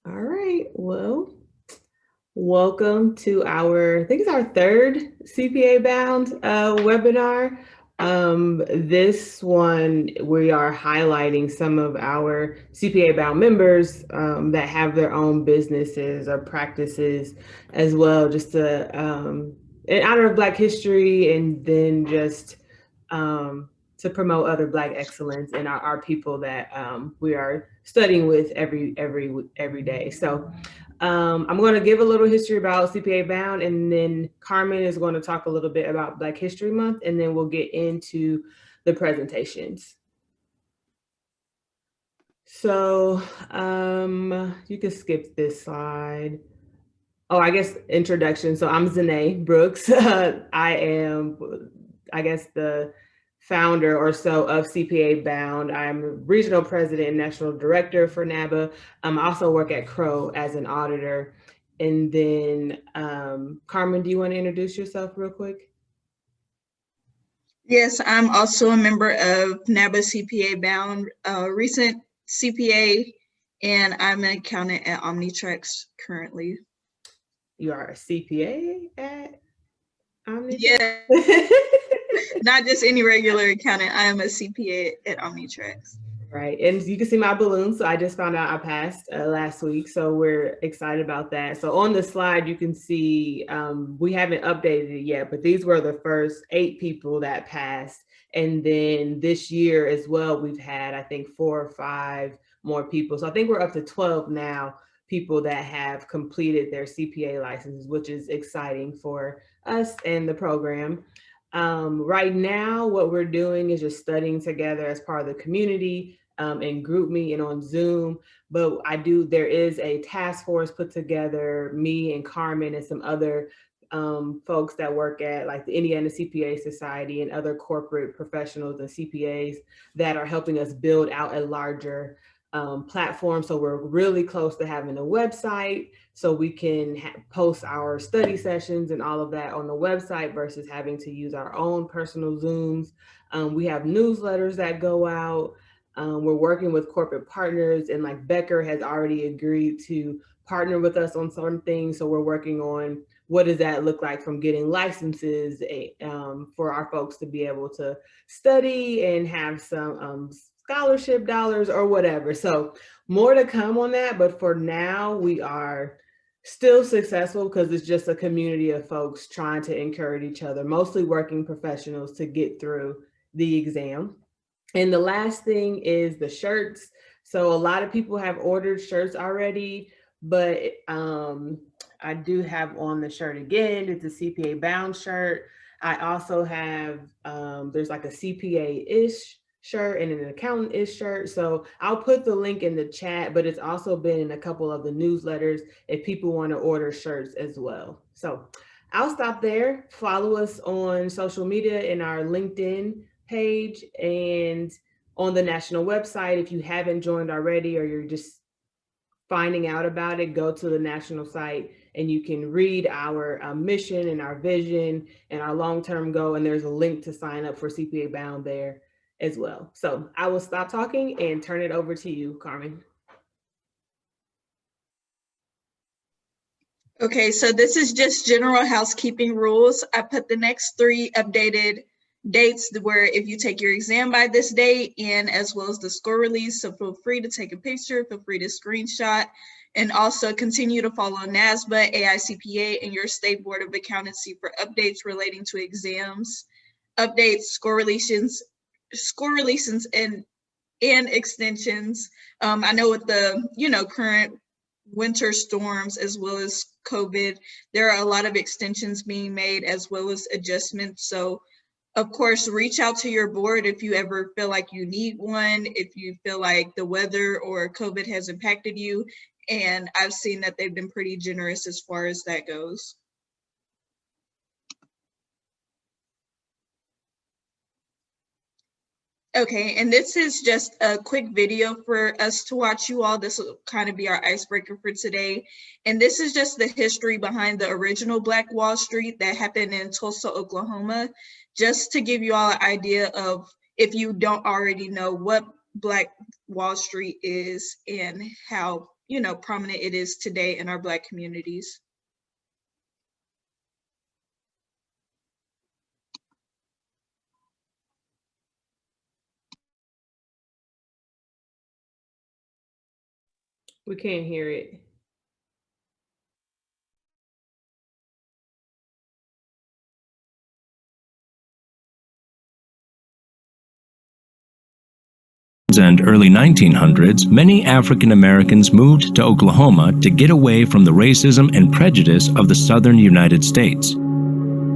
All right, well, welcome to I think it's our third CPA Bound webinar. This one, we are highlighting some of our CPA Bound members that have their own businesses or practices as well, just to, in honor of Black history, and then just to promote other Black excellence and our people that we are studying with every day. So I'm going to give a little history about CPA Bound, and then Carmen is going to talk a little bit about Black History Month, and then we'll get into the presentations. So you can skip this slide. Oh, I guess introduction. So I'm Zanae Brooks. I am, I guess, the founder or so of CPA Bound. I'm regional president and national director for NABA. I also work at Crow as an auditor. And then, Carmen, do you want to introduce yourself real quick? Yes, I'm also a member of NABA CPA Bound, recent CPA, and I'm an accountant at Omnitrex currently. You are a CPA at Omnitrex? Yeah, not just any regular accountant. I am a CPA at Omnitrex. Right, and you can see my balloon. So I just found out I passed last week, so we're excited about that. So on the slide, you can see we haven't updated it yet, but these were the first 8 people that passed. And then this year as well, we've had, I think, 4 or 5 more people. So I think we're up to 12 now, people that have completed their CPA licenses, which is exciting for us and the program. Right now, what we're doing is just studying together as part of the community in GroupMe and on Zoom. But there is a task force put together, me and Carmen and some other folks that work at like the Indiana CPA Society and other corporate professionals and CPAs that are helping us build out a larger platform. So we're really close to having a website so we can post our study sessions and all of that on the website versus having to use our own personal Zooms. We have newsletters that go out. We're working with corporate partners, and like Becker has already agreed to partner with us on some things. So we're working on what does that look like from getting licenses for our folks to be able to study and have some scholarship dollars or whatever. So more to come on that. But for now, we are still successful because it's just a community of folks trying to encourage each other, mostly working professionals, to get through the exam. And the last thing is the shirts. So a lot of people have ordered shirts already, but I do have on the shirt again. It's a CPA Bound shirt. I also have, there's like a CPA-ish shirt and an accountant-ish shirt. So I'll put the link in the chat, but it's also been in a couple of the newsletters if people want to order shirts as well. So I'll stop there. Follow us on social media in our LinkedIn page and on the national website. If you haven't joined already or you're just finding out about it, go to the national site and you can read our mission and our vision and our long-term goal. And there's a link to sign up for CPA Bound there as well. So I will stop talking and turn it over to you, Carmen. Okay, so this is just general housekeeping rules. I put the next 3 updated dates where if you take your exam by this date, and as well as the score release. So feel free to take a picture, feel free to screenshot, and also continue to follow NASBA, AICPA, and your State Board of Accountancy for updates relating to exams, updates, score releases, and extensions. I know with the current winter storms as well as COVID, there are a lot of extensions being made as well as adjustments. So of course, reach out to your board if you ever feel like you need one, if you feel like the weather or COVID has impacted you. And I've seen that they've been pretty generous as far as that goes. Okay, and this is just a quick video for us to watch, you all. This will kind of be our icebreaker for today. And this is just the history behind the original Black Wall Street that happened in Tulsa, Oklahoma, just to give you all an idea of, if you don't already know, what Black Wall Street is and how prominent it is today in our Black communities. We can't hear it. And early 1900s, many African Americans moved to Oklahoma to get away from the racism and prejudice of the southern United States.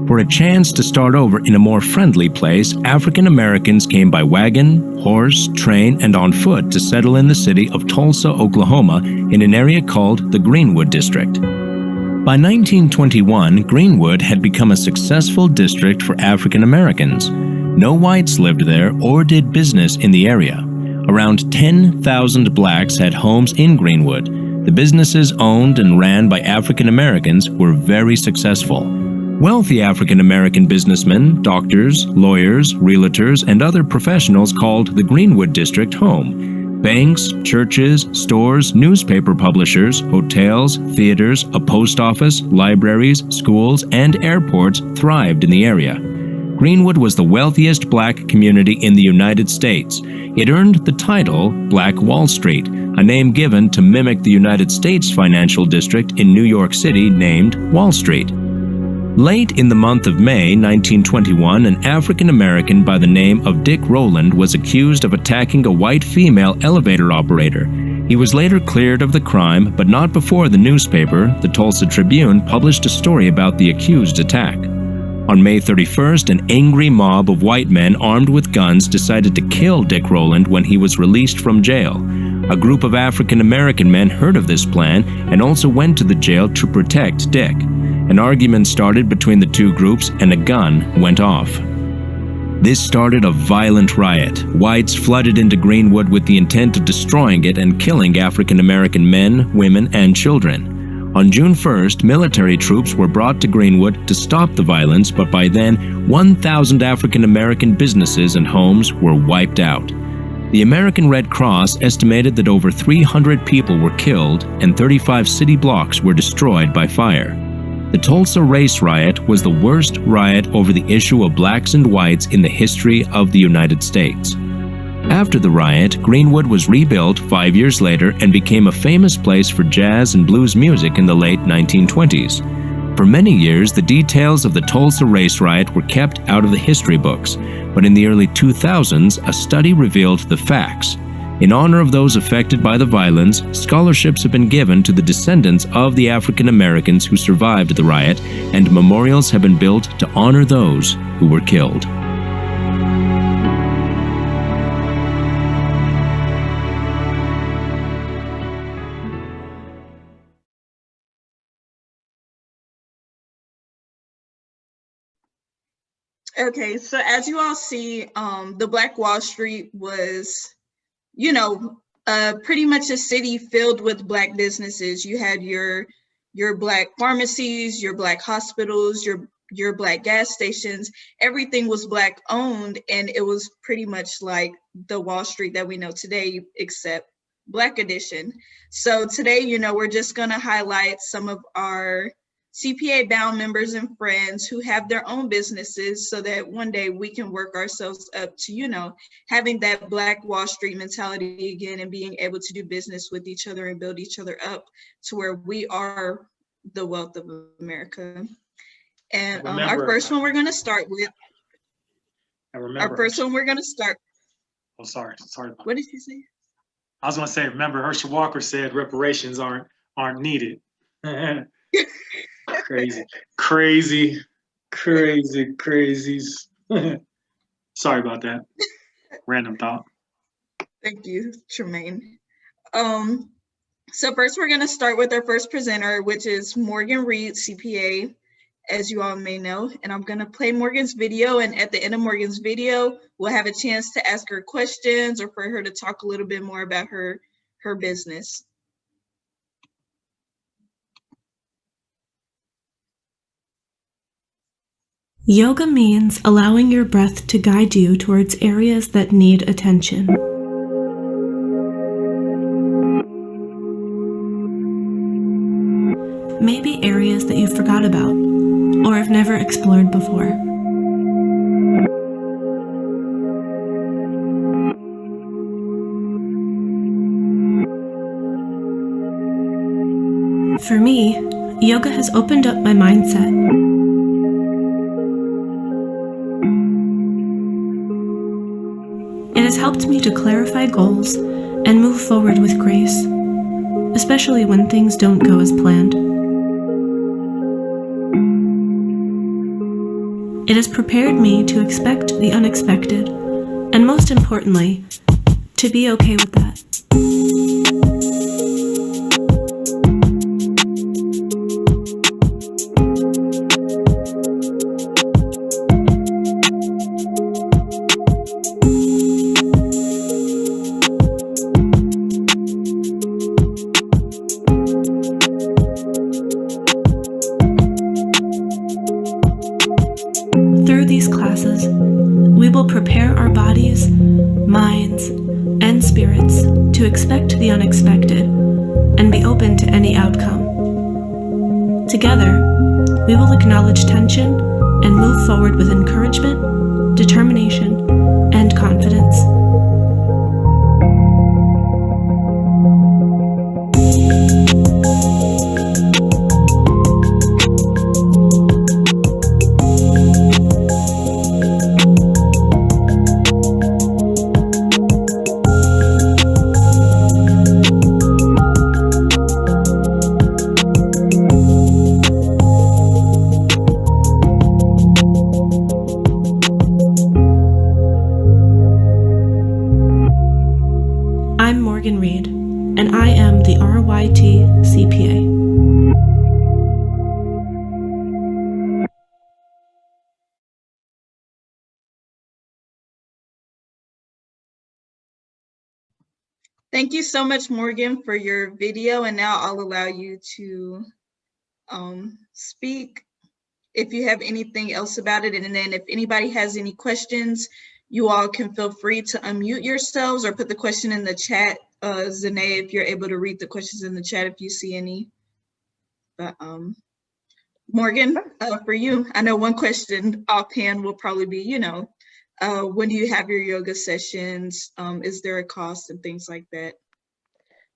For a chance to start over in a more friendly place, African Americans came by wagon, horse, train, and on foot to settle in the city of Tulsa, Oklahoma, in an area called the Greenwood District. By 1921, Greenwood had become a successful district for African Americans. No whites lived there or did business in the area. Around 10,000 blacks had homes in Greenwood. The businesses owned and ran by African Americans were very successful. Wealthy African American businessmen, doctors, lawyers, realtors, and other professionals called the Greenwood District home. Banks, churches, stores, newspaper publishers, hotels, theaters, a post office, libraries, schools, and airports thrived in the area. Greenwood was the wealthiest black community in the United States. It earned the title Black Wall Street, a name given to mimic the United States financial district in New York City named Wall Street. Late in the month of May 1921, an African American by the name of Dick Rowland was accused of attacking a white female elevator operator. He was later cleared of the crime, but not before the newspaper, the Tulsa Tribune, published a story about the accused attack. On May 31st, an angry mob of white men armed with guns decided to kill Dick Rowland when he was released from jail. A group of African American men heard of this plan and also went to the jail to protect Dick. An argument started between the two groups and a gun went off. This started a violent riot. Whites flooded into Greenwood with the intent of destroying it and killing African American men, women, and children. On June 1st, military troops were brought to Greenwood to stop the violence, but by then, 1,000 African American businesses and homes were wiped out. The American Red Cross estimated that over 300 people were killed and 35 city blocks were destroyed by fire. The Tulsa Race Riot was the worst riot over the issue of blacks and whites in the history of the United States. After the riot, Greenwood was rebuilt 5 years later and became a famous place for jazz and blues music in the late 1920s. For many years, the details of the Tulsa Race Riot were kept out of the history books, but in the early 2000s, a study revealed the facts. In honor of those affected by the violence, scholarships have been given to the descendants of the African Americans who survived the riot, and memorials have been built to honor those who were killed. Okay, so as you all see, the Black Wall Street was, pretty much a city filled with Black businesses. You had your Black pharmacies, your Black hospitals, your Black gas stations. Everything was Black owned, and it was pretty much like the Wall Street that we know today, except Black edition. So today, we're just gonna highlight some of our CPA Bound members and friends who have their own businesses so that one day we can work ourselves up to, having that Black Wall Street mentality again and being able to do business with each other and build each other up to where we are the wealth of America. And our first one we're going to start with. Our first one we're going to start. Oh, sorry. What did you say? I was going to say, remember, Herschel Walker said reparations aren't needed. Crazies. Sorry about that. Random thought. Thank you, Tremaine. So first we're going to start with our first presenter, which is Morgan Reed, CPA, as you all may know. And I'm going to play Morgan's video. And at the end of Morgan's video, we'll have a chance to ask her questions or for her to talk a little bit more about her business. Yoga means allowing your breath to guide you towards areas that need attention. may be areas that you forgot about or have never explored before. For me, yoga has opened up my mindset. It has helped me to clarify goals and move forward with grace, especially when things don't go as planned. It has prepared me to expect the unexpected, and most importantly, to be okay with that. Through these classes, we will prepare our bodies, minds, and spirits to expect the unexpected and be open to any outcome. Together, we will acknowledge tension and move forward with encouragement, determination, and confidence. I'm Morgan Reed, and I am the RYT CPA. Thank you so much, Morgan, for your video. And now I'll allow you to speak if you have anything else about it. And then if anybody has any questions, you all can feel free to unmute yourselves or put the question in the chat. Zanae, if you're able to read the questions in the chat, if you see any. But Morgan, for you, I know one question offhand will probably be, when do you have your yoga sessions? Is there a cost and things like that?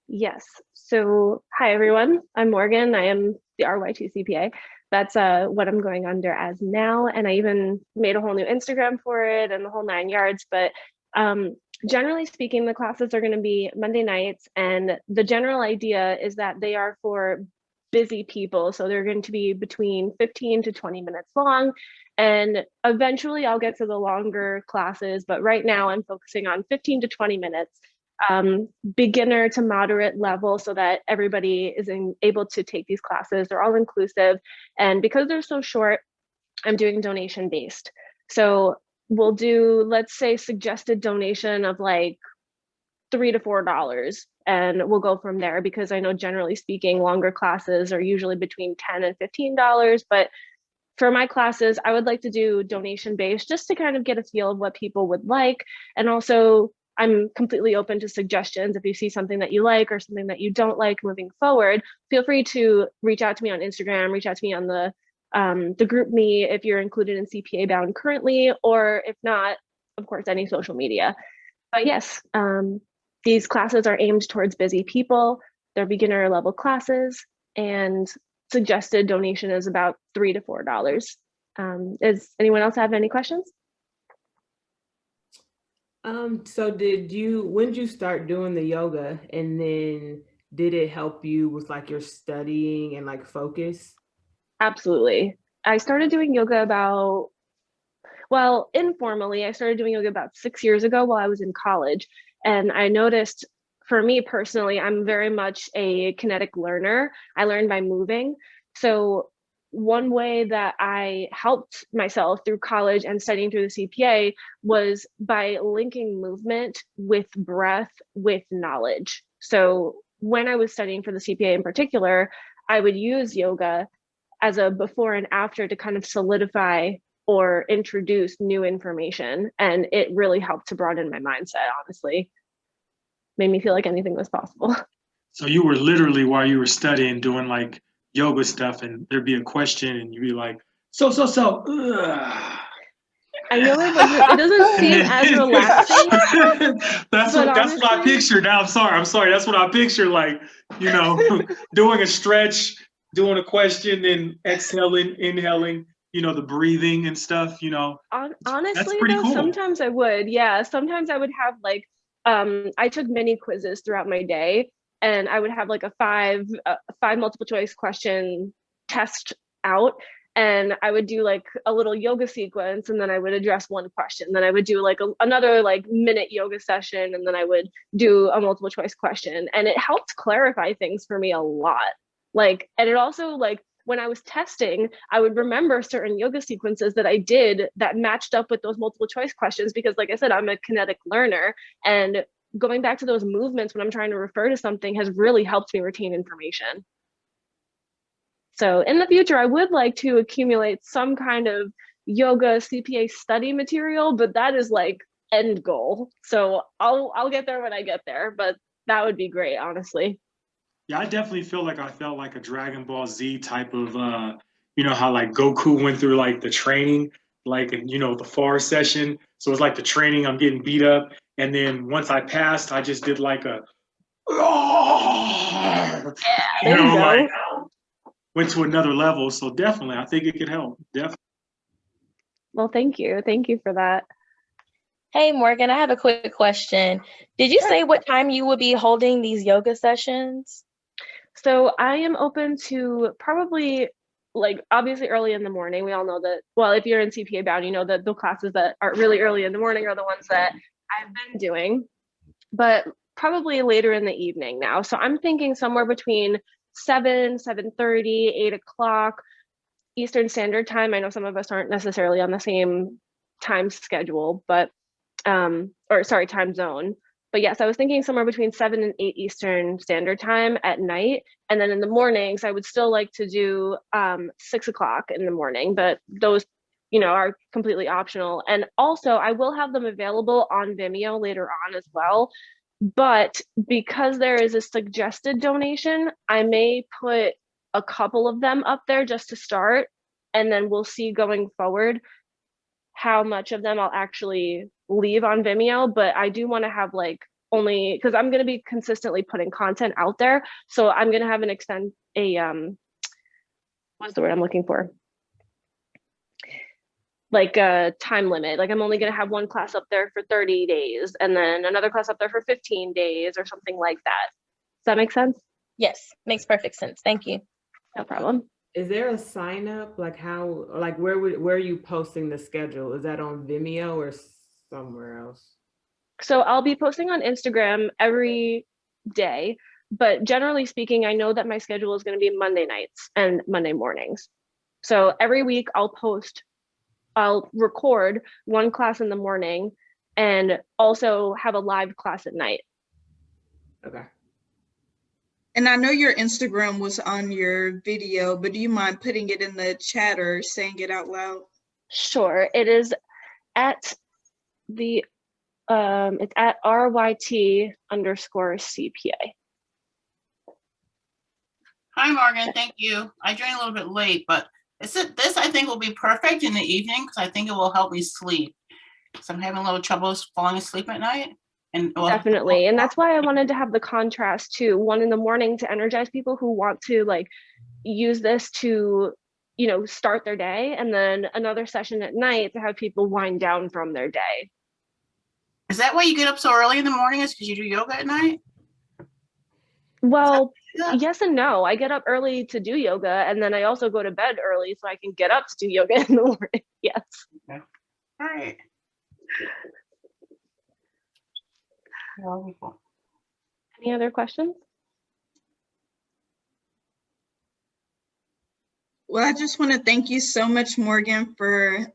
Yes. So, hi everyone. I'm Morgan. I am the RYT CPA. That's what I'm going under as now. And I even made a whole new Instagram for it and the whole 9 yards. But generally speaking, the classes are going to be Monday nights. And the general idea is that they are for busy people. So they're going to be between 15 to 20 minutes long. And eventually I'll get to the longer classes. But right now I'm focusing on 15 to 20 minutes. Beginner to moderate level so that everybody is able to take these classes. They're all inclusive. And because they're so short, I'm doing donation based. So we'll do, let's say, suggested donation of like $3 to $4. And we'll go from there because I know generally speaking, longer classes are usually between $10 and $15. But for my classes, I would like to do donation based just to kind of get a feel of what people would like. And also I'm completely open to suggestions. If you see something that you like or something that you don't like moving forward, feel free to reach out to me on Instagram, reach out to me on the group me if you're included in CPA Bound currently, or if not, of course, any social media. But yes, these classes are aimed towards busy people. They're beginner level classes, and suggested donation is about $3 to $4. Does anyone else have any questions? So when did you start doing the yoga, and then did it help you with like your studying and like focus? Absolutely. I started doing yoga informally, I started doing yoga about 6 years ago while I was in college. And I noticed, for me personally, I'm very much a kinetic learner. I learn by moving. So one way that I helped myself through college and studying through the CPA was by linking movement with breath with knowledge. So when I was studying for the CPA in particular, I would use yoga as a before and after to kind of solidify or introduce new information. And it really helped to broaden my mindset, honestly. Made me feel like anything was possible. So you were literally, while you were studying, doing like yoga stuff, and there'd be a question, and you'd be like, so. I know it doesn't seem as relaxing. That's what I picture. Now I'm sorry. That's what I picture. Like, you know, doing a stretch, doing a question, then exhaling, inhaling. You know, the breathing and stuff. You know, honestly, pretty though, cool. sometimes I would. Yeah, sometimes I would have like I took mini quizzes throughout my day, and I would have like a five multiple choice question test out. And I would do like a little yoga sequence, and then I would address one question. Then I would do like another like minute yoga session, and then I would do a multiple choice question. And it helped clarify things for me a lot. Like, and it also like when I was testing, I would remember certain yoga sequences that I did that matched up with those multiple choice questions, because like I said, I'm a kinetic learner, and going back to those movements when I'm trying to refer to something has really helped me retain information. So in the future, I would like to accumulate some kind of yoga CPA study material, but that is like end goal. So I'll get there when I get there, but that would be great, honestly. Yeah, I definitely felt like a Dragon Ball Z type of, you know, how like Goku went through like the training, like, in, you know, the FAR session. So it's like the training, I'm getting beat up. And then once I passed, I just did like a, you know, like went to another level. So definitely, I think it could help. Definitely. Well, thank you. Thank you for that. Hey, Morgan, I have a quick question. Did you say what time you will be holding these yoga sessions? So I am open to probably like obviously early in the morning. We all know that, well, if you're in CPA Bound, you know that the classes that are really early in the morning are the ones that I've been doing, but probably later in the evening now. So I'm thinking somewhere between 7:30, 8 o'clock Eastern Standard Time. I know some of us aren't necessarily on the same time schedule, but time zone. But yes, I was thinking somewhere between 7 and 8 Eastern Standard Time at night. And then in the mornings, I would still like to do 6 o'clock in the morning, but those, you know, are completely optional. And also I will have them available on Vimeo later on as well. But because there is a suggested donation, I may put a couple of them up there just to start, and then we'll see going forward how much of them I'll actually leave on Vimeo. But I do want to have like only, because I'm going to be consistently putting content out there, so I'm going to have what's the word I'm looking for? Like a time limit. Like I'm only going to have one class up there for 30 days and then another class up there for 15 days or something like that. Does that make sense? Yes, makes perfect sense. Thank you. No problem. Is there a sign up? Like how, like where are you posting the schedule? Is that on Vimeo or somewhere else? So I'll be posting on Instagram every day, but generally speaking, I know that my schedule is going to be Monday nights and Monday mornings. So every week I'll record one class in the morning and also have a live class at night. Okay. And I know your Instagram was on your video, but do you mind putting it in the chat or saying it out loud? Sure. It is at the it's at RYT_CPA. Hi, Morgan. Thank you. I joined a little bit late, but this I think will be perfect in the evening because I think it will help me sleep. Because I'm having a little trouble falling asleep at night. And definitely. And that's why I wanted to have the contrast too. One in the morning to energize people who want to like use this to, you know, start their day, and then another session at night to have people wind down from their day. Is that why you get up so early in the morning? Is because you do yoga at night? Well, yes and no. I get up early to do yoga, and then I also go to bed early so I can get up to do yoga in the morning. Yes. Okay. All right. Wonderful. Any other questions? Well, I just want to thank you so much, Morgan, for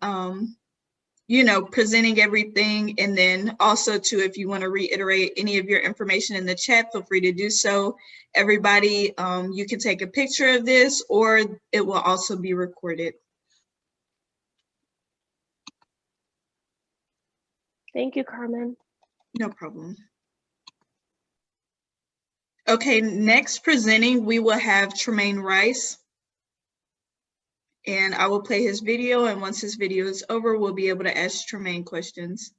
you know, presenting everything. And then also too, if you want to reiterate any of your information in the chat, feel free to do so. Everybody, you can take a picture of this or it will also be recorded. Thank you, Carmen. No problem. Okay, next presenting, we will have Tremaine Rice. And I will play his video, and once his video is over, we'll be able to ask Tremaine questions.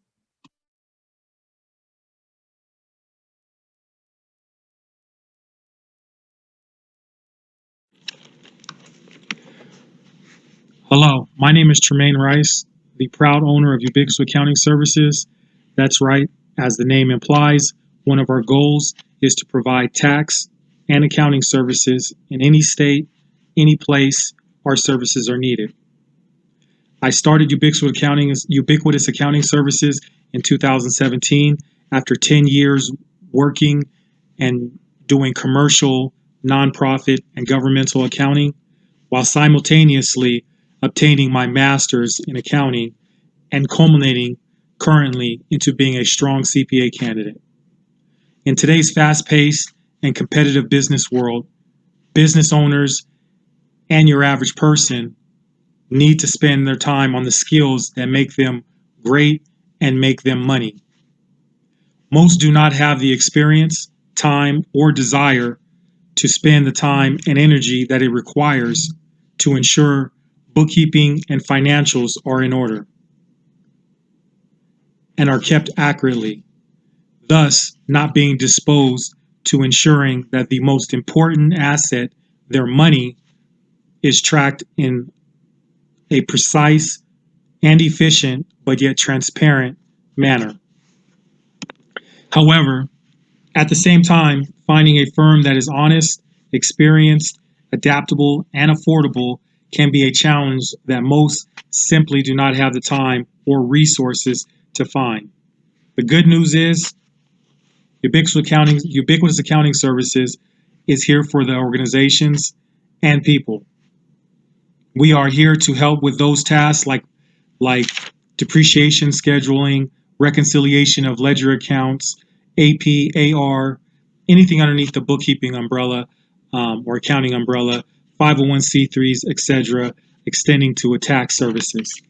Hello, my name is Tremaine Rice, the proud owner of Ubiquitous Accounting Services. That's right, as the name implies, one of our goals is to provide tax and accounting services in any state, any place our services are needed. I started Ubiquitous Accounting Services in 2017 after 10 years working and doing commercial, nonprofit, and governmental accounting, while simultaneously obtaining my master's in accounting and culminating currently into being a strong CPA candidate. In today's fast-paced and competitive business world, business owners and your average person need to spend their time on the skills that make them great and make them money. Most do not have the experience, time, or desire to spend the time and energy that it requires to ensure bookkeeping and financials are in order and are kept accurately, thus not being disposed to ensuring that the most important asset, their money, is tracked in a precise and efficient but yet transparent manner. However, at the same time, finding a firm that is honest, experienced, adaptable, and affordable can be a challenge that most simply do not have the time or resources to find. The good news is Ubiquitous Accounting Services is here for the organizations and people. We are here to help with those tasks like depreciation scheduling, reconciliation of ledger accounts, AP, AR, anything underneath the bookkeeping umbrella or accounting umbrella, 501c3s, etc., extending to tax services.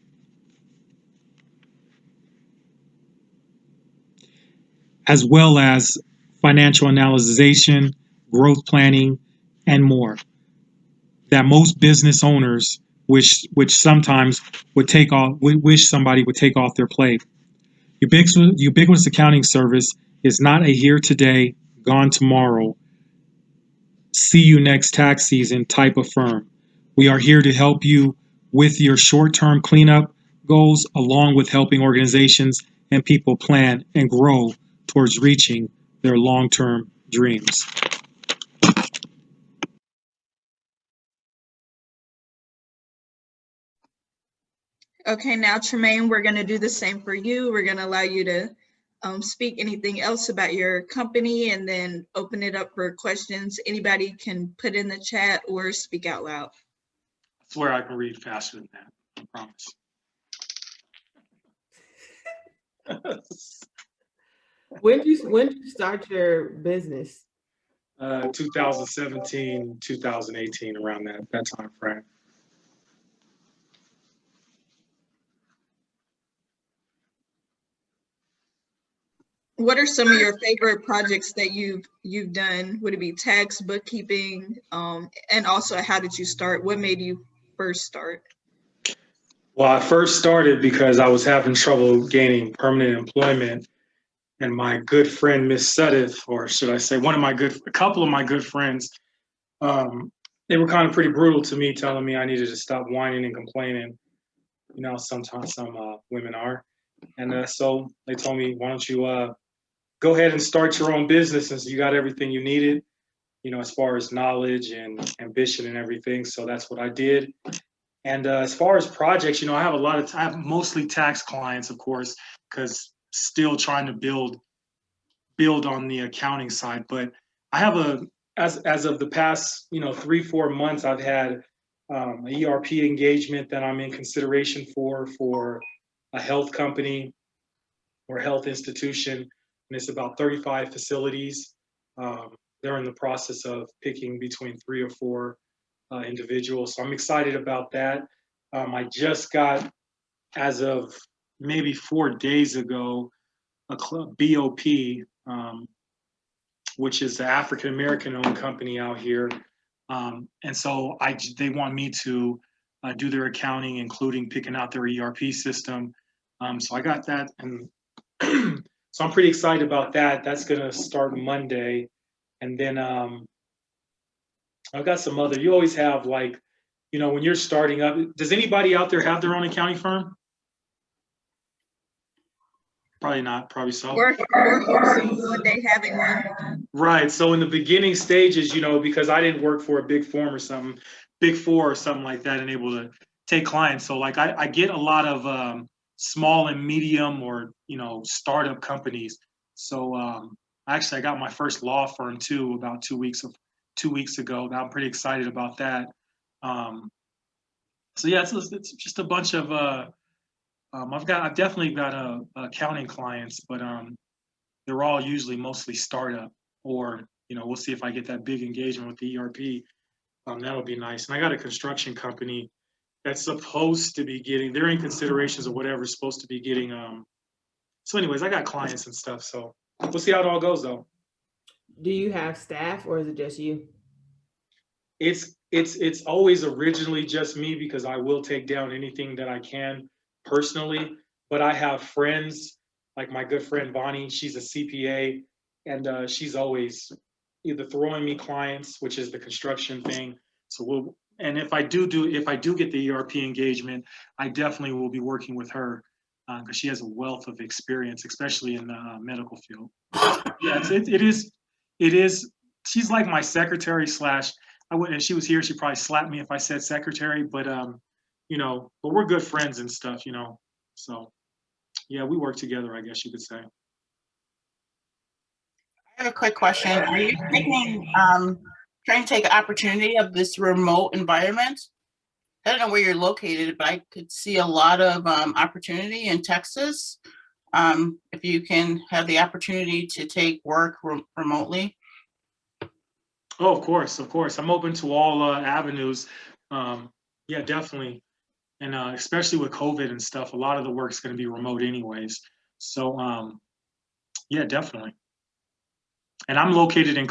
As well as financial analysis, growth planning, and more that most business owners which sometimes wish somebody would take off their plate. Ubiquitous Accounting Service is not a here today, gone tomorrow, see you next tax season type of firm. We are here to help you with your short-term cleanup goals, along with helping organizations and people plan and grow towards reaching their long-term dreams. Okay, now Tremaine, we're going to do the same for you. We're going to allow you to speak anything else about your company and then open it up for questions. Anybody can put in the chat or speak out loud. I swear I can read faster than that, I promise. When did you start your business? 2017, 2018, around that time frame. What are some of your favorite projects that you've done? Would it be tax, bookkeeping, and also how did you start? What made you first start? Well, I first started because I was having trouble gaining permanent employment, and my good friend Miss Suddiff, or should I say, a couple of my good friends, they were kind of pretty brutal to me, telling me I needed to stop whining and complaining. You know, sometimes some women are, and so they told me, why don't you go ahead and start your own business, since you got everything you needed, you know, as far as knowledge and ambition and everything. So that's what I did. And as far as projects, you know, I have mostly tax clients, of course, because still trying to build on the accounting side. But I have as of the past, 3-4 months, I've had an ERP engagement that I'm in consideration for a health company or health institution, and it's about 35 facilities. They're in the process of picking between 3 or 4 individuals. So I'm excited about that. I just got, as of maybe 4 days ago, a club, BOP, which is the African American owned company out here. And so they want me to do their accounting, including picking out their ERP system. So I got that, and so I'm pretty excited about that. That's gonna start Monday, and then I've got some other. You always have, like, you know, when you're starting up. Does anybody out there have their own accounting firm? Probably not. Probably so. We're hoping one day having one. Right. So in the beginning stages, you know, because I didn't work for a big four or something like that, and able to take clients. So like I get a lot of small and medium, or, you know, startup companies. So actually I got my first law firm too about 2 weeks ago. I'm pretty excited about that. So yeah, it's just a bunch of I've definitely got accounting clients, but they're all usually mostly startup, or, you know, we'll see if I get that big engagement with the ERP. That'll be nice. And I got a construction company that's supposed to be getting, they're in considerations of whatever, supposed to be getting. So anyways, I got clients and stuff. So we'll see how it all goes though. Do you have staff, or is it just you? It's always originally just me, because I will take down anything that I can personally, but I have friends, like my good friend Bonnie. She's a CPA, and she's always either throwing me clients, which is the construction thing. So and if I do get the ERP engagement, I definitely will be working with her, because she has a wealth of experience, especially in the medical field. Yeah, it is. She's like my secretary slash. I wouldn't. If she was here, she'd probably slap me if I said secretary. But you know, but we're good friends and stuff, you know. So yeah, we work together, I guess you could say. I have a quick question. Are you trying to take opportunity of this remote environment? I don't know where you're located, but I could see a lot of opportunity in Texas. If you can have the opportunity to take work remotely. Oh, of course. I'm open to all avenues. Yeah, definitely. And especially with COVID and stuff, a lot of the work's going to be remote anyways. So yeah, definitely. And I'm located in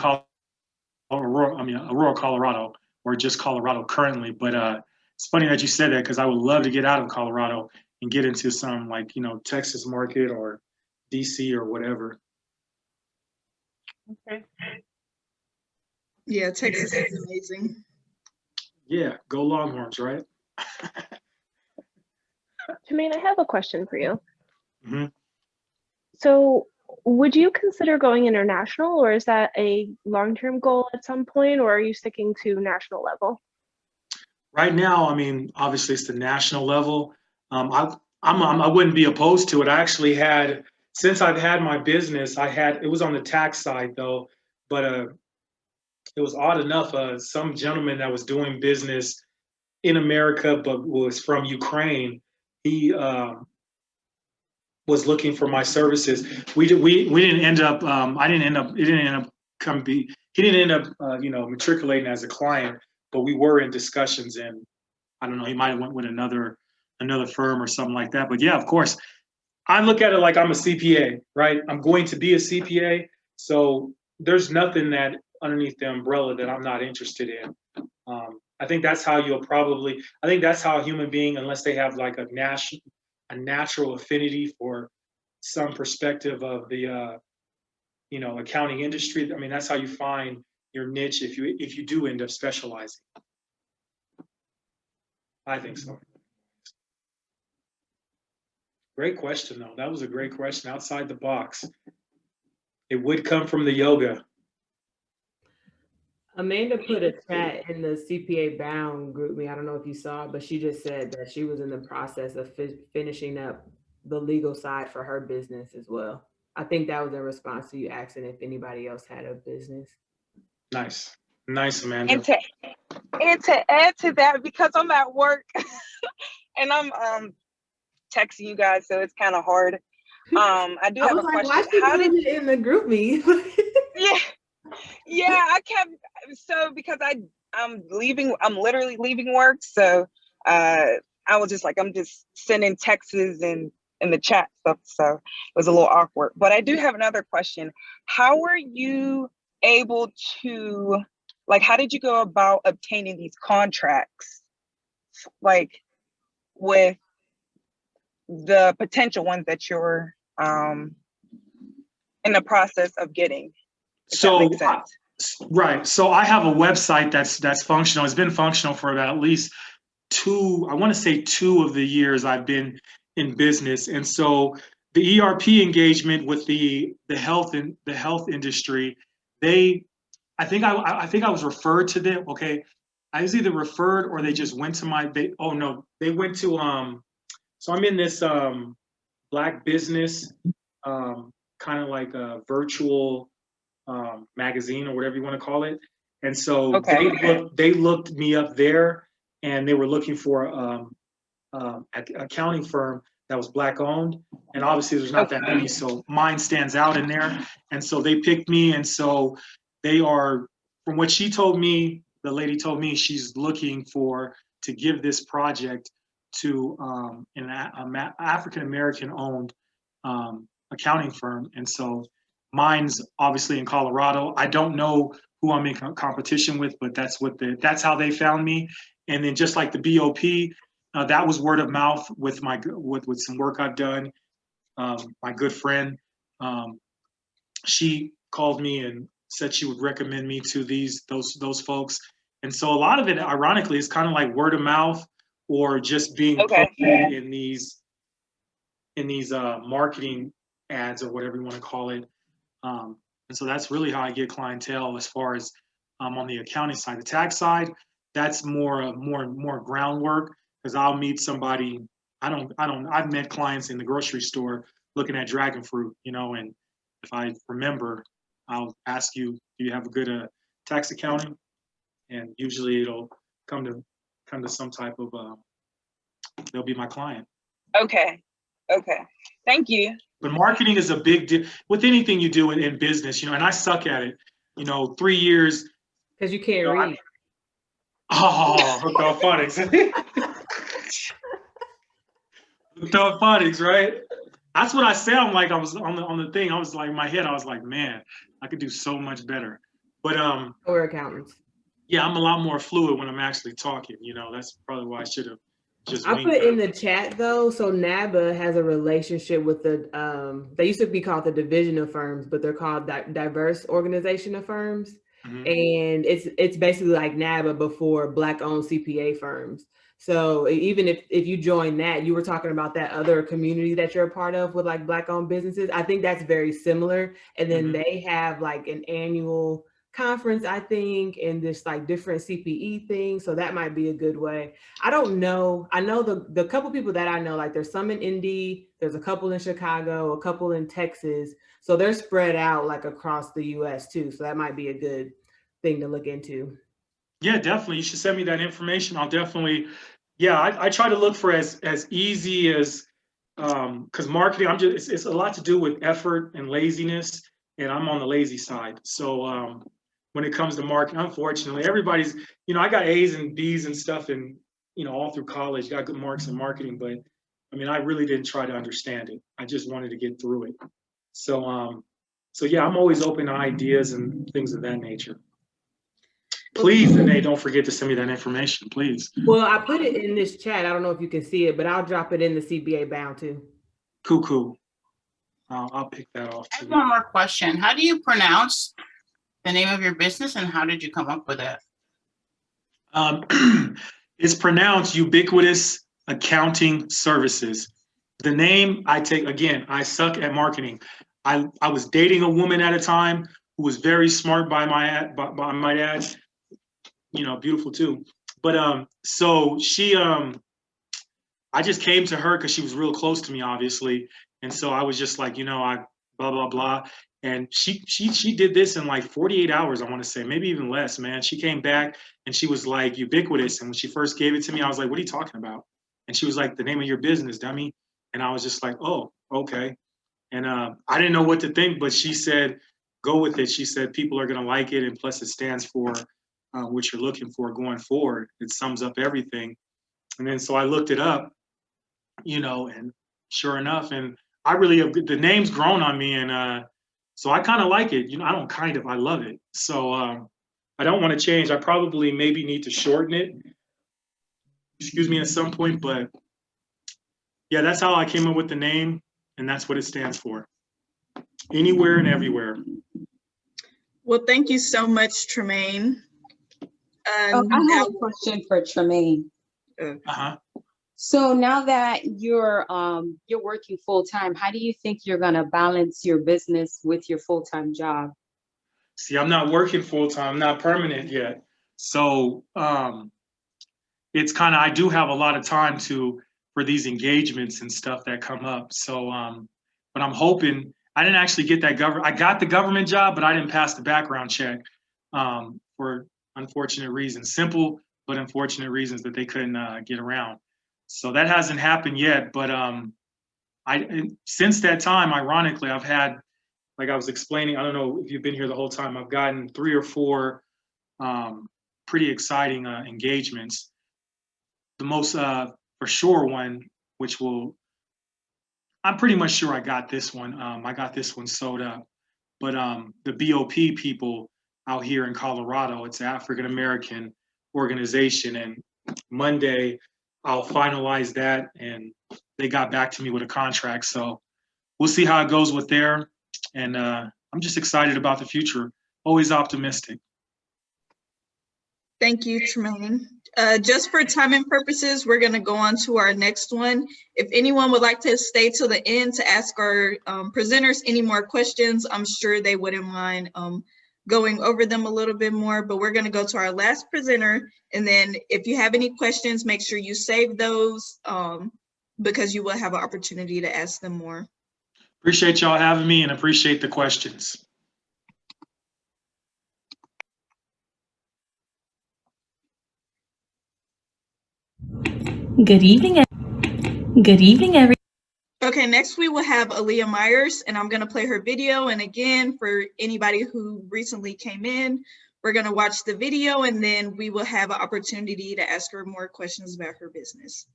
Aurora, Colorado, or just Colorado currently. But it's funny that you said that, because I would love to get out of Colorado and get into some, like, you know, Texas market or DC or whatever. Okay. Yeah, Texas is amazing. Yeah, go Longhorns, right? Jermaine, I have a question for you. Mm-hmm. So would you consider going international, or is that a long-term goal at some point, or are you sticking to national level? Right now, I mean, obviously it's the national level. I wouldn't be opposed to it. I actually had, since I've had my business, it was on the tax side though, but it was odd enough, some gentleman that was doing business in America but was from Ukraine, he was looking for my services. We didn't end up, he didn't end up you know, matriculating as a client, but we were in discussions, and I don't know, he might have went with another firm or something like that. But yeah, of course, I look at it like I'm a CPA, right? I'm going to be a CPA. So there's nothing that underneath the umbrella that I'm not interested in. I think that's how a human being, unless they have like a natural affinity for some perspective of the, you know, accounting industry. I mean, that's how you find your niche if you do end up specializing. I think so. Great question, though. That was a great question. Outside the box. It would come from the yoga. Amanda put a chat in the CPA Bound group me. I don't know if you saw it, but she just said that she was in the process of finishing up the legal side for her business as well. I think that was in response to you asking if anybody else had a business. Nice, Amanda. And to add to that, because I'm at work and I'm texting you guys, so it's kind of hard. I do have a question. Why she put it in the group me? Yeah, I kept, so because I'm literally leaving work, so I was just like, I'm just sending texts and in the chat stuff, so it was a little awkward. But I do have another question. How were you able to, like, how did you go about obtaining these contracts like with the potential ones that you're in the process of getting. If that makes sense. Right. So I have a website that's functional. It's been functional for about at least two of the years I've been in business. And so the ERP engagement with the health industry, I think I was referred to them. Okay. I was either referred or they just went to they went to so I'm in this Black business kind of like a virtual magazine or whatever you want to call it. And so they looked me up there, and they were looking for an accounting firm that was Black owned. And obviously there's not that many, so mine stands out in there. And so they picked me. And so they are, from what she told me, the lady told me she's looking to give this project to an African-American owned accounting firm. And so mine's obviously in Colorado. I don't know who I'm in competition with, but that's how they found me. And then just like the BOP, that was word of mouth with some work I've done. My good friend, she called me and said she would recommend me to those folks. And so a lot of it, ironically, is kind of like word of mouth or just being posted in these marketing ads or whatever you want to call it. And so that's really how I get clientele as far as on the accounting side. The tax side, that's more groundwork, because I'll meet somebody. I've met clients in the grocery store looking at dragon fruit, and if I remember, I'll ask you, do you have a good tax accounting? And usually it'll come to some type of they'll be my client. Okay. Thank you. But marketing is a big deal with anything you do in business, and I suck at it. 3 years. Because you can't read. Hooked on phonics. Hooked on phonics, right? That's what I sound like. I was on the thing. I was like, in my head, I was like, man, I could do so much better. But we're accountants. Yeah, I'm a lot more fluid when I'm actually talking. That's probably why I should have. I put in the chat though, so NABA has a relationship with they used to be called the Division of Firms, but they're called Diverse Organization of Firms. Mm-hmm. And it's basically like NABA before Black-owned CPA firms. So even if you join that, you were talking about that other community that you're a part of with like Black-owned businesses. I think that's very similar. And then they have like an annual conference, I think, and this like different CPE things. So that might be a good way. I don't know. I know the couple people that I know, like there's some in Indy, there's a couple in Chicago, a couple in Texas. So they're spread out like across the US too. So that might be a good thing to look into. Yeah, definitely. You should send me that information. I'll definitely, I try to look for as easy as, because marketing, it's a lot to do with effort and laziness, and I'm on the lazy side. So when it comes to marketing, unfortunately, everybody's, I got A's and B's and stuff, and all through college, got good marks in marketing, but I really didn't try to understand it. I just wanted to get through it. So I'm always open to ideas and things of that nature. Please, Danae, don't forget to send me that information, please. Well, I put it in this chat. I don't know if you can see it, but I'll drop it in the CPA Bound too. Cool. I'll pick that off too. I have one more question. How do you pronounce the name of your business, and how did you come up with that? It's pronounced Ubiquitous Accounting Services. The name I suck at marketing. I was dating a woman at a time who was very smart by my add, beautiful too. But so she I just came to her because she was real close to me, obviously. And so I was just like, I blah, blah, blah. And she did this in like 48 hours, I want to say, maybe even less, man. She came back and she was like, Ubiquitous. And when she first gave it to me, I was like, what are you talking about? And she was like, the name of your business, dummy. And I was just like, oh, okay. And I didn't know what to think, but she said, go with it. She said, people are going to like it. And plus it stands for what you're looking for going forward. It sums up everything. And then so I looked it up, and sure enough, and I really have, the name's grown on me, and so I kind of like it. I love it. So I don't want to change. I probably maybe need to shorten it, excuse me, at some point, but yeah, that's how I came up with the name, and that's what it stands for. Anywhere and everywhere. Well, thank you so much, Tremaine. I have a question for Tremaine. So now that you're working full time, how do you think you're gonna balance your business with your full-time job? See, I'm not working full time, I'm not permanent yet. So it's kind of, I do have a lot of time for these engagements and stuff that come up. So, but I'm hoping, I didn't actually get that I got the government job, but I didn't pass the background check for unfortunate reasons, simple but unfortunate reasons that they couldn't get around. So that hasn't happened yet, but since that time, ironically, I've had, like I was explaining, I don't know if you've been here the whole time, I've gotten 3 or 4 pretty exciting engagements. The most for sure one, which I'm pretty much sure I got this one. I got this one sewed up. But the BOP people out here in Colorado, it's an African American organization, and Monday I'll finalize that, and they got back to me with a contract. So we'll see how it goes with there. And I'm just excited about the future, always optimistic. Thank you, Tremaine. Just for timing purposes, we're going to go on to our next one. If anyone would like to stay till the end to ask our presenters any more questions, I'm sure they wouldn't mind going over them a little bit more, but we're going to go to our last presenter. And then if you have any questions, make sure you save those because you will have an opportunity to ask them more. Appreciate y'all having me and appreciate the questions. Good evening. Good evening, everyone. Okay, next we will have Aaliyah Myers, and I'm going to play her video. And again, for anybody who recently came in, we're going to watch the video, and then we will have an opportunity to ask her more questions about her business.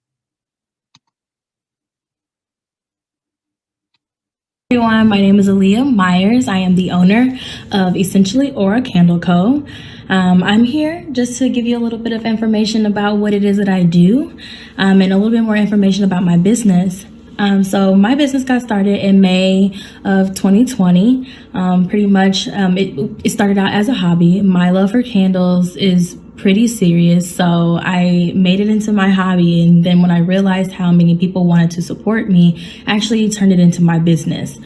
Everyone, my name is Aaliyah Myers. I am the owner of Essentially Aura Candle Co. I'm here just to give you a little bit of information about what it is that I do and a little bit more information about my business. So my business got started in May of 2020. Pretty much it started out as a hobby. My love for candles is pretty serious, so I made it into my hobby, and then when I realized how many people wanted to support me, I actually turned it into my business.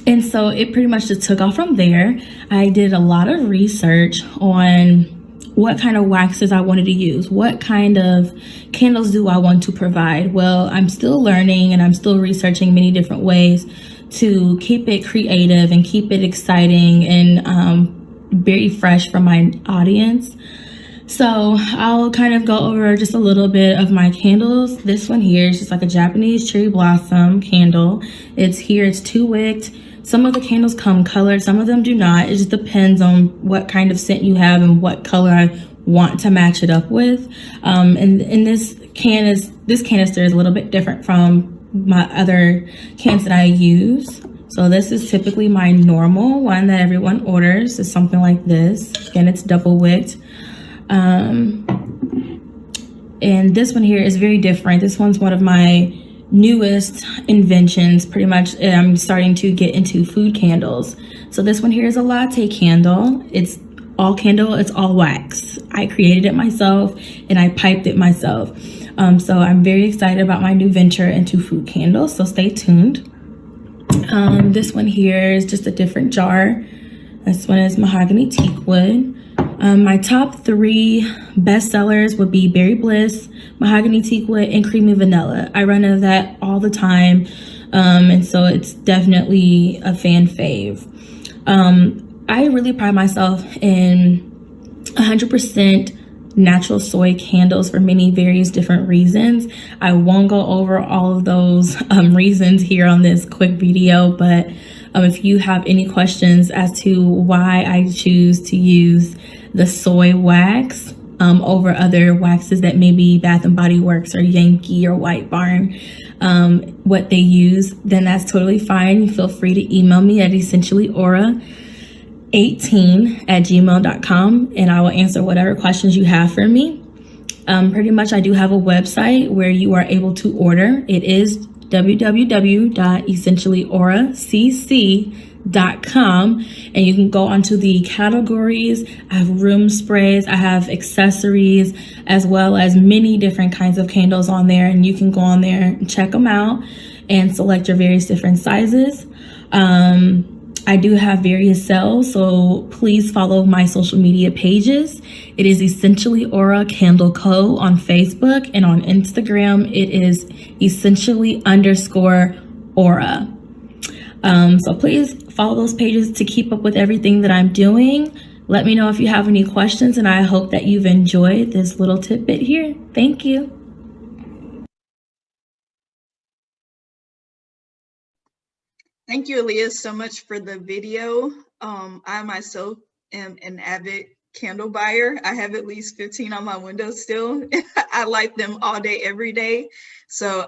And so it pretty much just took off from there. I did a lot of research on what kind of waxes I wanted to use, what kind of candles do I want to provide. Well, I'm still learning and I'm still researching many different ways to keep it creative and keep it exciting and very fresh for my audience. So I'll kind of go over just a little bit of my candles. This one here is just like a Japanese cherry blossom candle. It's 2-wicked. Some of the candles come colored, some of them do not. It just depends on what kind of scent you have and what color I want to match it up with. And this canister is a little bit different from my other cans that I use. So this is typically my normal one that everyone orders. It's something like this. Again, it's double wicked. And this one here is very different. This one's one of my newest inventions. Pretty much I'm starting to get into food candles. So this one here is a latte candle. It's all candle, it's all wax. I created it myself and I piped it myself. So I'm very excited about my new venture into food candles, so stay tuned. This one here is just a different jar. This one is mahogany teak wood. My top 3 bestsellers would be Berry Bliss, mahogany teak wood, and creamy vanilla. I run into that all the time, and so it's definitely a fan fave. I really pride myself in 100% natural soy candles for many various different reasons. I won't go over all of those reasons here on this quick video, but if you have any questions as to why I choose to use the soy wax over other waxes that maybe Bath and Body Works or Yankee or White Barn, what they use, then that's totally fine. You feel free to email me at essentiallyaura18@gmail.com, and I will answer whatever questions you have for me. Pretty much, I do have a website where you are able to order. It is www.essentiallyauracc.com, and you can go onto the categories. I have room sprays, I have accessories, as well as many different kinds of candles on there, and you can go on there and check them out and select your various different sizes. I do have various sales, so please follow my social media pages. It is Essentially Aura Candle Co. on Facebook, and on Instagram, it is essentially_aura. So please follow those pages to keep up with everything that I'm doing. Let me know if you have any questions, and I hope that you've enjoyed this little tidbit here. Thank you. Thank you, Aaliyah, so much for the video. I myself am an avid candle buyer. I have at least 15 on my window still. I light them all day, every day. So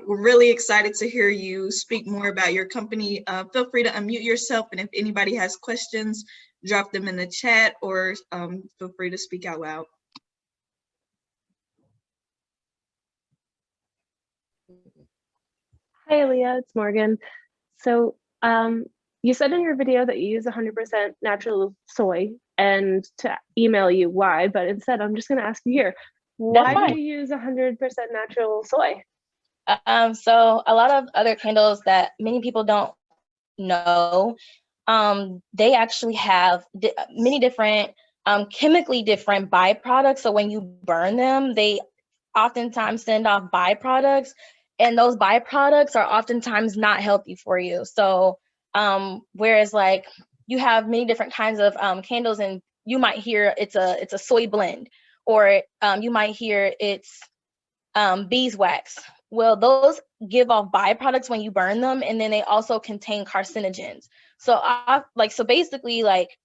we're really excited to hear you speak more about your company. Feel free to unmute yourself, and if anybody has questions, drop them in the chat, or feel free to speak out loud. Hi, Aaliyah, it's Morgan. So you said in your video that you use 100% natural soy, and to email you why, but instead I'm just going to ask you here, why do you use 100% natural soy? So a lot of other candles that many people don't know, they actually have many different chemically different byproducts. So when you burn them, they oftentimes send off byproducts, and those byproducts are oftentimes not healthy for you. So whereas like you have many different kinds of candles, and you might hear it's a soy blend, or you might hear it's beeswax. Well, those give off byproducts when you burn them, and then they also contain carcinogens. So so basically, like,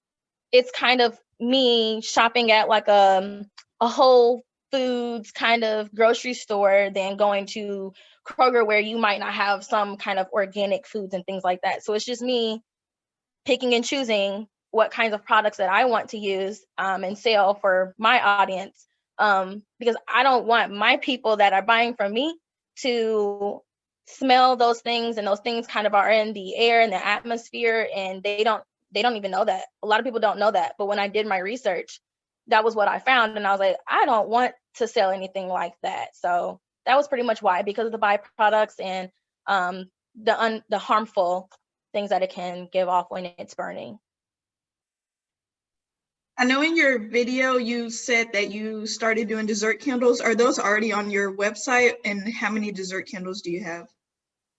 it's kind of me shopping at like a Whole Foods kind of grocery store than going to Kroger, where you might not have some kind of organic foods and things like that. So it's just me picking and choosing what kinds of products that I want to use and sell for my audience, because I don't want my people that are buying from me to smell those things, and those things kind of are in the air and the atmosphere, and they don't even know that. A lot of people don't know that, but when I did my research, that was what I found, and I was like, I don't want to sell anything like that. So that was pretty much why, because of the byproducts and the harmful things that it can give off when it's burning. I know in your video you said that you started doing dessert candles. Are those already on your website, and how many dessert candles do you have?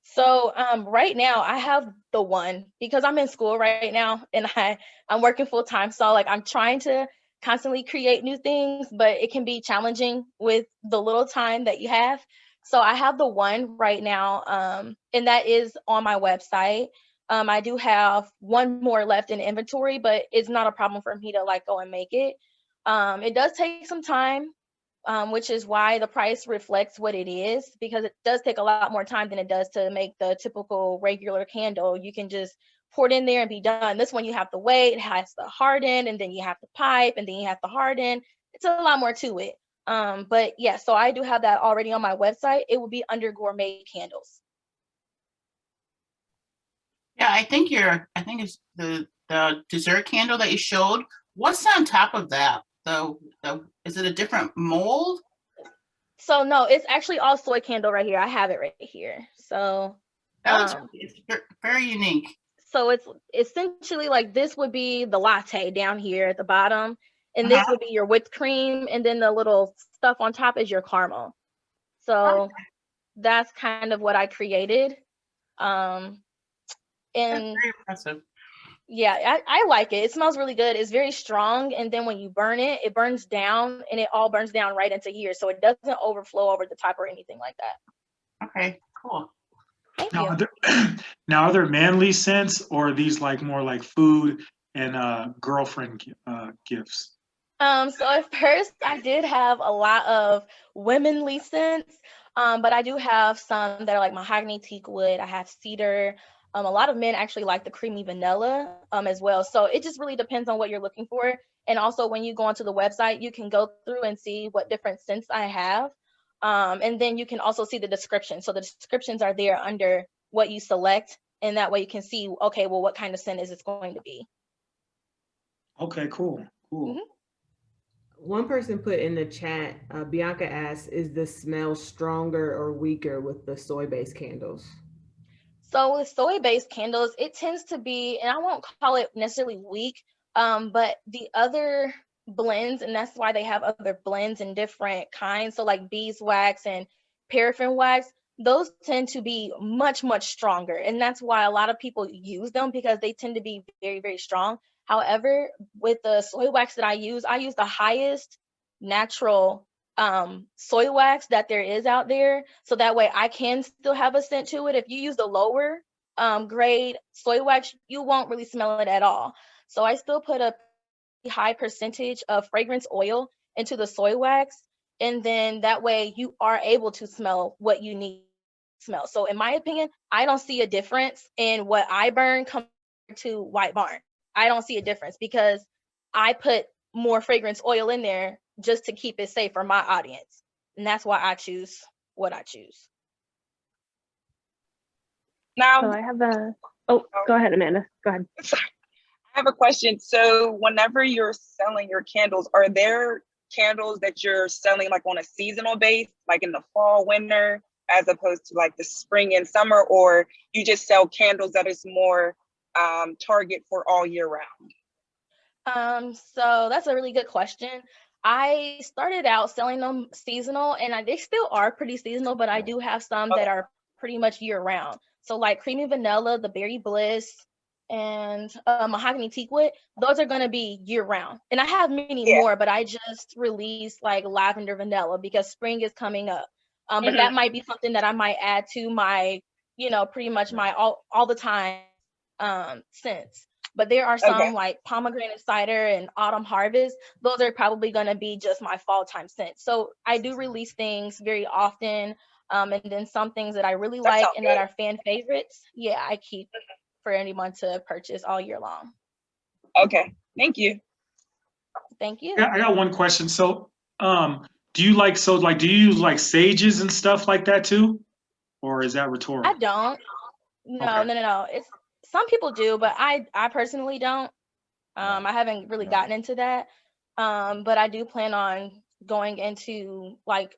So right now I have the one, because I'm in school right now and I'm working full time. So like I'm trying to constantly create new things, but it can be challenging with the little time that you have. So I have the one right now, and that is on my website. I do have one more left in inventory, but it's not a problem for me to like go and make it. It does take some time, which is why the price reflects what it is, because it does take a lot more time than it does to make the typical regular candle. You can just pour it in there and be done. This one you have to wait, it has to harden, and then you have to pipe, and then you have to harden. It's a lot more to it. But yeah, so I do have that already on my website. It will be under Gourmet Candles. Yeah, I think it's the dessert candle that you showed. What's on top of that? Is it a different mold? So no, it's actually all soy candle right here. I have it right here. So it's very unique. So it's essentially like, this would be the latte down here at the bottom, and this would be your whipped cream, and then the little stuff on top is your caramel. So that's kind of what I created. And that's very impressive. Yeah, I like it. It smells really good. It's very strong, and then when you burn it, it burns down, and it all burns down right into here, so it doesn't overflow over the top or anything like that. Okay, cool. Thank now, you. Are there manly scents, or are these like more like food and girlfriend gifts? So at first I did have a lot of womanly scents, but I do have some that are like mahogany teakwood. I have cedar. A lot of men actually like the creamy vanilla as well. So it just really depends on what you're looking for. And also when you go onto the website, you can go through and see what different scents I have. And then you can also see the description. So the descriptions are there under what you select. And that way you can see, okay, well, what kind of scent is this going to be? Okay, cool. Mm-hmm. One person put in the chat, Bianca asks, is the smell stronger or weaker with the soy-based candles? So with soy-based candles, it tends to be, and I won't call it necessarily weak, but the other blends, and that's why they have other blends in different kinds. So like beeswax and paraffin wax, those tend to be much, much stronger. And that's why a lot of people use them, because they tend to be very, very strong. However, with the soy wax that I use the highest natural soy wax that there is out there, so that way I can still have a scent to it. If you use the lower grade soy wax, you won't really smell it at all. So I still put a high percentage of fragrance oil into the soy wax, and then that way you are able to smell what you need to smell. So in my opinion, I don't see a difference in what I burn compared to White Barn. I don't see a difference because I put more fragrance oil in there just to keep it safe for my audience. And that's why I choose what I choose. Now, So I have a, oh, go ahead, Amanda. Go ahead. Sorry. I have a question. So whenever you're selling your candles, are there candles that you're selling like on a seasonal base, like in the fall, winter, as opposed to like the spring and summer, or you just sell candles that is more target for all year round? So that's a really good question. I started out selling them seasonal, and they still are pretty seasonal, but I do have some that are pretty much year round. So like creamy vanilla, the berry bliss, and mahogany teakwood, those are going to be year round. And I have many more, but I just released like lavender vanilla because spring is coming up. But that might be something that I might add to my, pretty much my all the time scents. But there are some like pomegranate cider and autumn harvest. Those are probably going to be just my fall time scents. So I do release things very often. And then some things that I really like and that are fan favorites, I keep for anyone to purchase all year long. Okay, thank you. Thank you. I got one question. So, do you use like sages and stuff like that too? Or is that rhetorical? I don't. No. It's some people do, but I personally don't. I haven't really gotten into that. But I do plan on going into like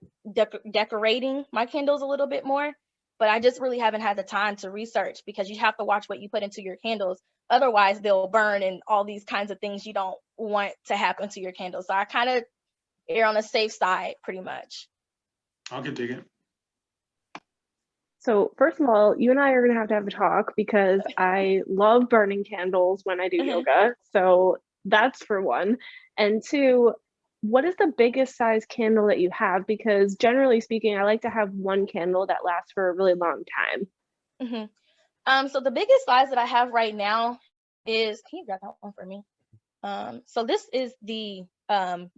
decorating my candles a little bit more, but I just really haven't had the time to research, because you have to watch what you put into your candles. Otherwise they'll burn and all these kinds of things you don't want to happen to your candles. So I kind of err on the safe side pretty much. I can dig it. So first of all, you and I are going to have a talk, because I love burning candles when I do yoga. So that's for one. And two, what is the biggest size candle that you have? Because generally speaking, I like to have one candle that lasts for a really long time. So the biggest size that I have right now is, can you grab that one for me? So this is the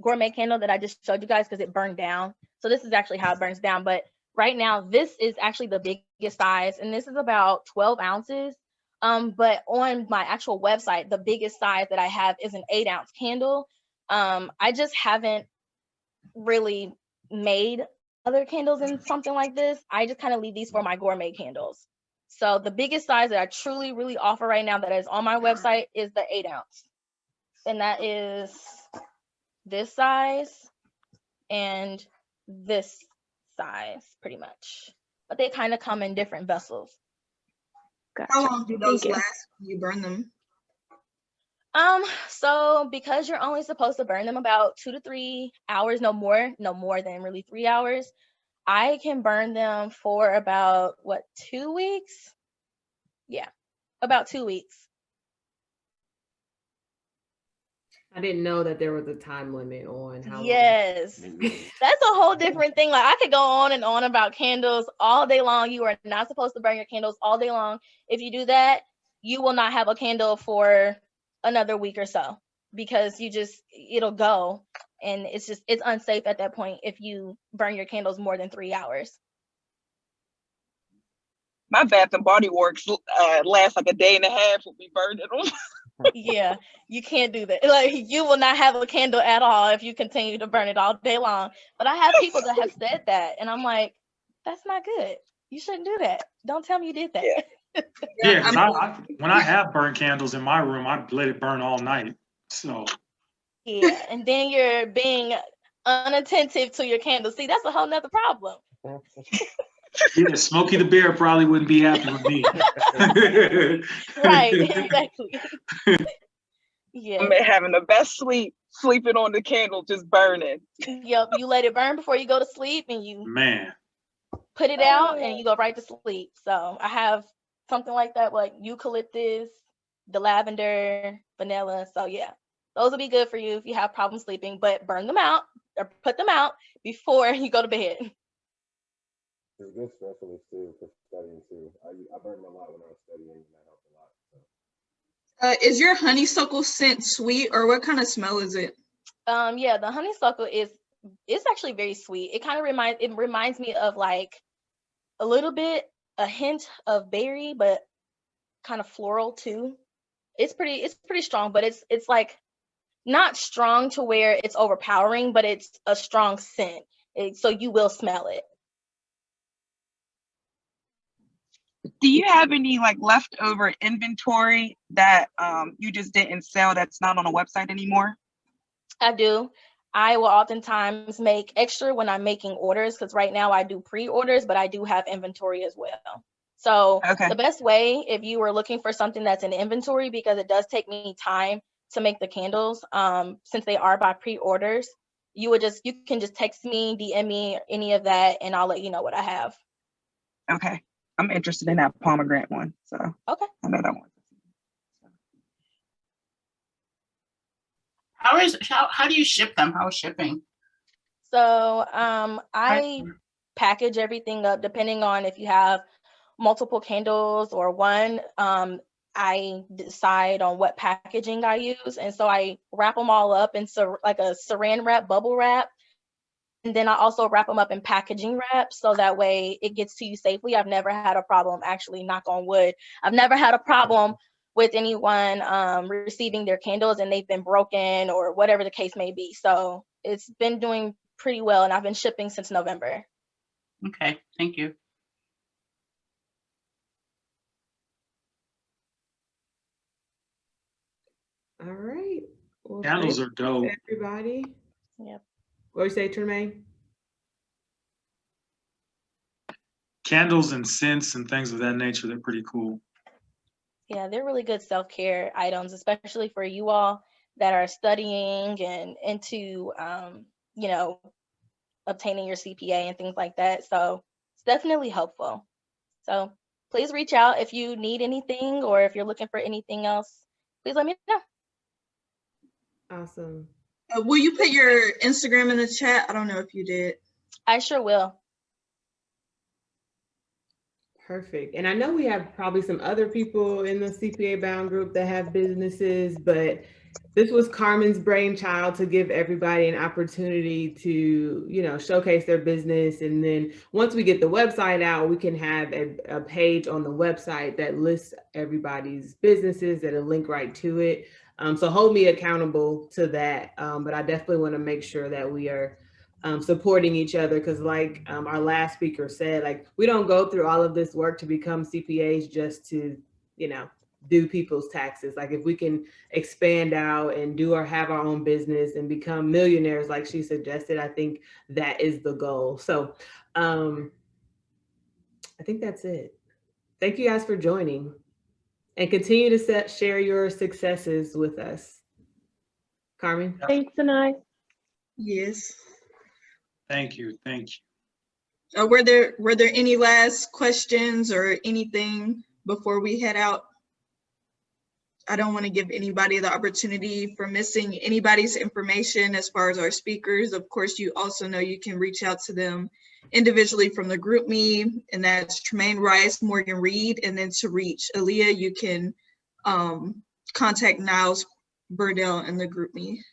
gourmet candle that I just showed you guys because it burned down. So this is actually how it burns down. But right now, this is actually the biggest size, and this is about 12 ounces. But on my actual website, the biggest size that I have is an 8-ounce candle. I just haven't really made other candles in something like this. I just kind of leave these for my gourmet candles. So the biggest size that I truly really offer right now that is on my website is the 8-ounce. And that is this size and this size pretty much. But they kind of come in different vessels. Gotcha. How long do those last when you burn them? So because you're only supposed to burn them about 2 to 3 hours, no more than really 3 hours, I can burn them for about 2 weeks? Yeah, about 2 weeks. I didn't know that there was a time limit on how Yes, that's a whole different thing. Like I could go on and on about candles all day long. You are not supposed to burn your candles all day long. If you do that, you will not have a candle for another week or so, because it'll go, and it's unsafe at that point if you burn your candles more than 3 hours. my Bath and Body Works lasts like a day and a half with me burning them. Yeah, you can't do that. Like, you will not have a candle at all if you continue to burn it all day long. But I have people that have said that, and I'm like, that's not good. You shouldn't do that. Don't tell me you did that. Yeah, because when I have burnt candles in my room, I let it burn all night. So Yeah, and then you're being unattentive to your candle. See, that's a whole nother problem. yeah, Smokey the Bear probably wouldn't be happy with me. Right, exactly. Yeah. I'm having the best sleep, sleeping on the candle, just burning. Yep, you let it burn before you go to sleep, and you put it out and you go right to sleep. So I have something like that, like eucalyptus, the lavender, vanilla. So yeah, those will be good for you if you have problems sleeping, but burn them out or put them out before you go to bed. It's good stress relief too for studying too. I burned them a lot when I was studying, and that helped a lot. So. Is your honeysuckle scent sweet, or what kind of smell is it? Yeah, the honeysuckle it's actually very sweet. It kind of reminds me of like a hint of berry, but kind of floral too. It's pretty strong, but it's like not strong to where it's overpowering, but it's a strong scent. So you will smell it. Do you have any like leftover inventory that you just didn't sell that's not on a website anymore? I do. I will oftentimes make extra when I'm making orders, because right now I do pre-orders, but I do have inventory as well. So the best way, if you were looking for something that's in inventory, because it does take me time to make the candles, since they are by pre-orders, you can just text me, DM me, any of that, and I'll let you know what I have. Okay. I'm interested in that pomegranate one. So okay. I know that one. How do you ship them? How is shipping? So I package everything up depending on if you have multiple candles or one. I decide on what packaging I use, and so I wrap them all up in like a saran wrap, bubble wrap, and then I also wrap them up in packaging wrap, so that way it gets to you safely. I've never had a problem, actually, knock on wood, I've never had a problem with anyone receiving their candles and they've been broken or whatever the case may be. So it's been doing pretty well, and I've been shipping since November. Okay, thank you. All right. Well, candles are dope. Everybody. Yep. What do you say, Tremaine? Candles and scents and things of that nature, they're pretty cool. Yeah, they're really good self-care items, especially for you all that are studying and into, obtaining your CPA and things like that. So it's definitely helpful. So please reach out if you need anything, or if you're looking for anything else, please let me know. Awesome. Will you put your Instagram in the chat? I don't know if you did. I sure will. Perfect. And I know we have probably some other people in the CPA Bound group that have businesses, but this was Carmen's brainchild to give everybody an opportunity to, showcase their business. And then once we get the website out, we can have a page on the website that lists everybody's businesses that will link right to it. So hold me accountable to that. But I definitely want to make sure that we are supporting each other, because like our last speaker said, like, we don't go through all of this work to become CPAs just to, do people's taxes. Like, if we can expand out and have our own business and become millionaires, like she suggested, I think that is the goal. So I think that's it. Thank you guys for joining, and continue to share your successes with us. Carmen? Thanks, Anai. Yes. Thank you. Thank you. Were there any last questions or anything before we head out? I don't want to give anybody the opportunity for missing anybody's information as far as our speakers. Of course, you also know you can reach out to them individually from the group me, and that's Tremaine Rice, Morgan Reed, and then to reach Aaliyah, you can contact Niles Burdell in the group me.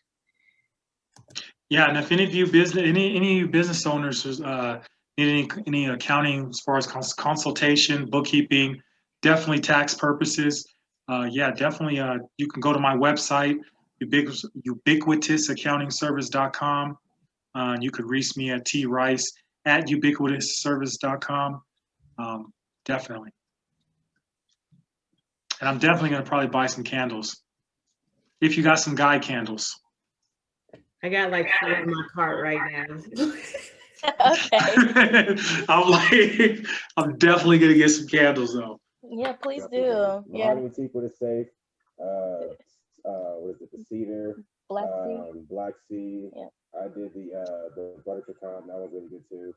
Yeah, and if any of you business owners Need any accounting as far as consultation, bookkeeping, definitely tax purposes. Yeah, definitely. You can go to my website, ubiquitousaccountingservice.com. You could reach me at trice@ubiquitousservice.com. Definitely. And I'm definitely going to probably buy some candles. If you got some guy candles. I got like 4 in my cart right now. Okay. I'm definitely going to get some candles though. Yeah, please Definitely. do. Yeah. Mahogany teak with a safe. What is it? The cedar. Black Sea. Black Sea. Yeah. I did the butter pecan. That was really good too.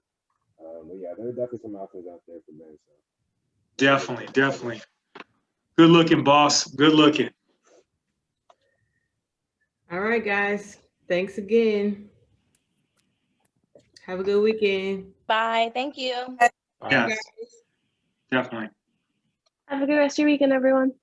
But yeah, there are definitely some options out there for men. So. Definitely, definitely. Good looking, boss. Good looking. All right, guys. Thanks again. Have a good weekend. Bye. Thank you. Yes, definitely. Have a good rest of your weekend, everyone.